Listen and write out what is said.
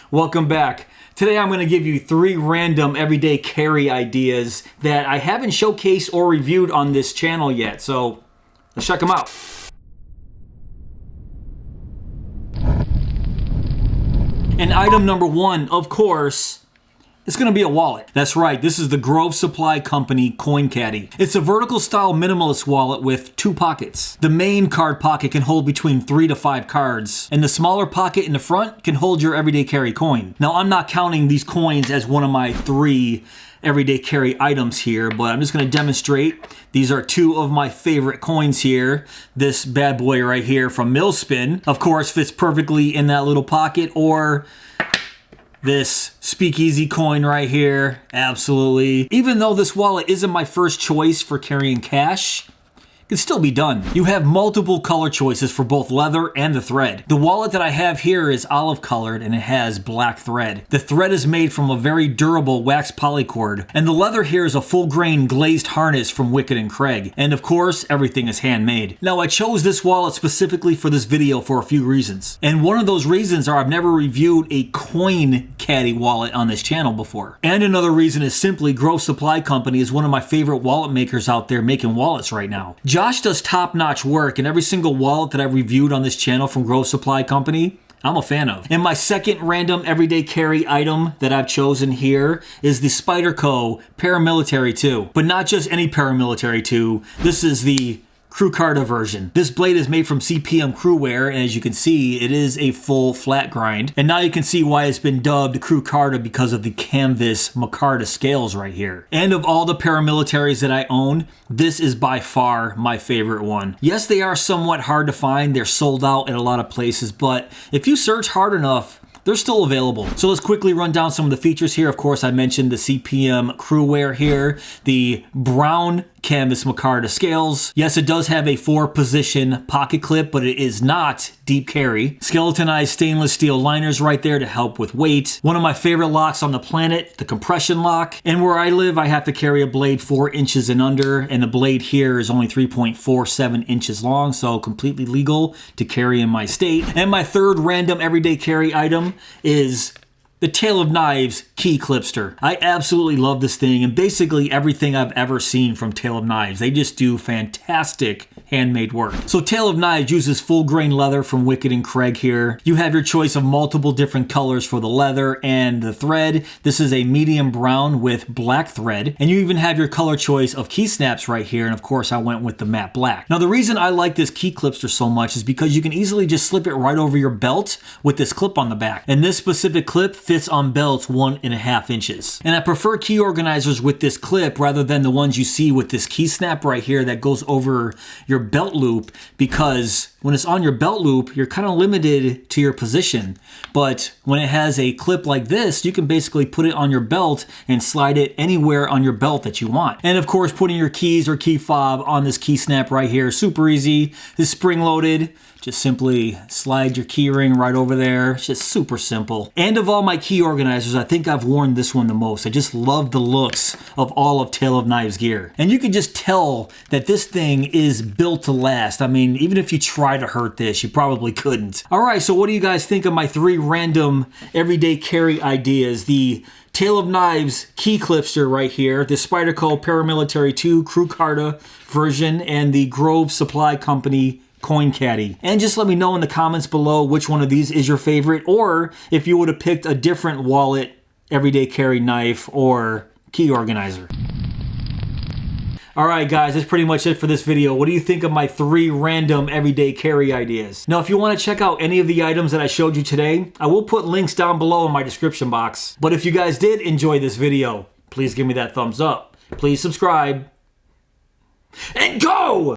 Welcome back. Today I'm going to give you 3 random everyday carry ideas that I haven't showcased or reviewed on this channel yet, so let's check them out. And item number 1, of course, it's going to be a wallet. That's right, this is the Grove Supply Company Coin Caddy. It's a vertical style minimalist wallet with 2 pockets. The main card pocket can hold between 3 to 5 cards, and the smaller pocket in the front can hold your everyday carry coin. Now, I'm not counting these coins as one of my 3 everyday carry items here, but I'm just going to demonstrate. These are 2 of my favorite coins here. This bad boy right here from Millspin, of course, fits perfectly in that little pocket, or this Speakeasy coin right here, absolutely. Even though this wallet isn't my first choice for carrying cash, it can still be done. You have multiple color choices for both leather and the thread. The wallet that I have here is olive colored and it has black thread. The thread is made from a very durable wax polycord, and the leather here is a full grain glazed harness from Wickett and Craig. And of course, everything is handmade. Now, I chose this wallet specifically for this video for a few reasons. And one of those reasons are I've never reviewed a coin caddy wallet on this channel before. And another reason is simply Grove Supply Company is one of my favorite wallet makers out there making wallets right now. Josh does top-notch work, and every single wallet that I've reviewed on this channel from Grove Supply Company, I'm a fan of. And my second random everyday carry item that I've chosen here is the Spyderco Paramilitary 2. But not just any Paramilitary 2, this is the Crew Carta version. This blade is made from CPM Crewware, and as you can see, it is a full flat grind. And now you can see why it's been dubbed Crew Carta, because of the canvas micarta scales right here. And of all the paramilitaries that I own, this is by far my favorite one. Yes, they are somewhat hard to find. They're sold out at a lot of places, but if you search hard enough, they're still available. So let's quickly run down some of the features here. Of course, I mentioned the CPM Crewware here, the brown canvas micarta scales. Yes, it does have a 4-position pocket clip, but it is not deep carry. Skeletonized stainless steel liners right there to help with weight. One of my favorite locks on the planet, the compression lock. And where I live, I have to carry a blade 4 inches and under, and the blade here is only 3.47 inches long, so completely legal to carry in my state. And my third random everyday carry item is the Tale of Knives key clipster. I absolutely love this thing, and basically everything I've ever seen from Tale of Knives. They just do fantastic handmade work. So Tale of Knives uses full grain leather from Wickett and Craig here. You have your choice of multiple different colors for the leather and the thread. This is a medium brown with black thread, and you even have your color choice of key snaps right here, and of course I went with the matte black. Now, the reason I like this key clipster so much is because you can easily just slip it right over your belt with this clip on the back. And this specific clip fits on belts 1.5 inches. And I prefer key organizers with this clip rather than the ones you see with this key snap right here that goes over your belt loop, because when it's on your belt loop, you're kind of limited to your position. But when it has a clip like this, you can basically put it on your belt and slide it anywhere on your belt that you want. And of course, putting your keys or key fob on this key snap right here, super easy. It's spring loaded. Just simply slide your key ring right over there. It's just super simple. And of all my key organizers, I think I've worn this one the most. I just love the looks of all of Tale of Knives gear. And you can just tell that this thing is built to last. I mean, even if you try to hurt this, you probably couldn't. All right, so what do you guys think of my 3 random everyday carry ideas? The Tale of Knives key clipster right here, the Spyderco Paramilitary 2 Crew Carta version, and the Grove Supply Company Coin Caddy. And just let me know in the comments below which one of these is your favorite, or if you would have picked a different wallet, everyday carry knife, or key organizer. Alright guys, that's pretty much it for this video. What do you think of my 3 random everyday carry ideas? Now, if you want to check out any of the items that I showed you today, I will put links down below in my description box. But if you guys did enjoy this video, please give me that thumbs up. Please subscribe. And go!